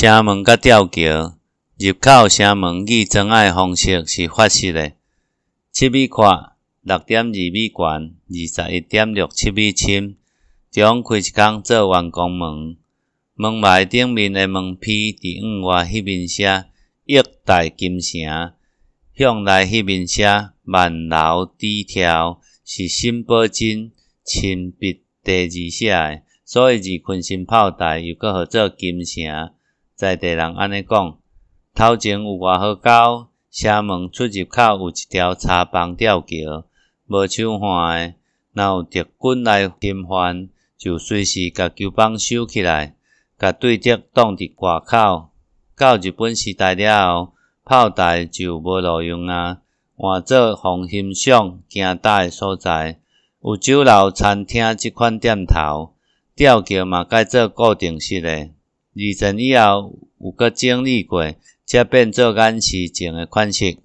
城门甲吊桥入口城门预装仔的方式是法式的，7米宽，6.2米悬，21.67米深。中开一孔做完工门，门牌顶面的门批伫院外迄面写“益大金城”，向内迄面写“万楼低调”，是沈葆桢亲笔题字写的，所以二昆新炮台又搁号做金城。在地人安尼讲，头前有偌好搞，城门出入口有一条柴棒吊桥，无手环的，若有敌军来侵犯，就随时甲球棒收起来，甲对敌挡伫外口。到日本时代了后，炮台就无路用啊，换做防欣赏、惊打的所在。有酒楼、餐厅即款店头，吊桥嘛改做固定式的。2000以后有搁整理过，才变做眼视镜的款式。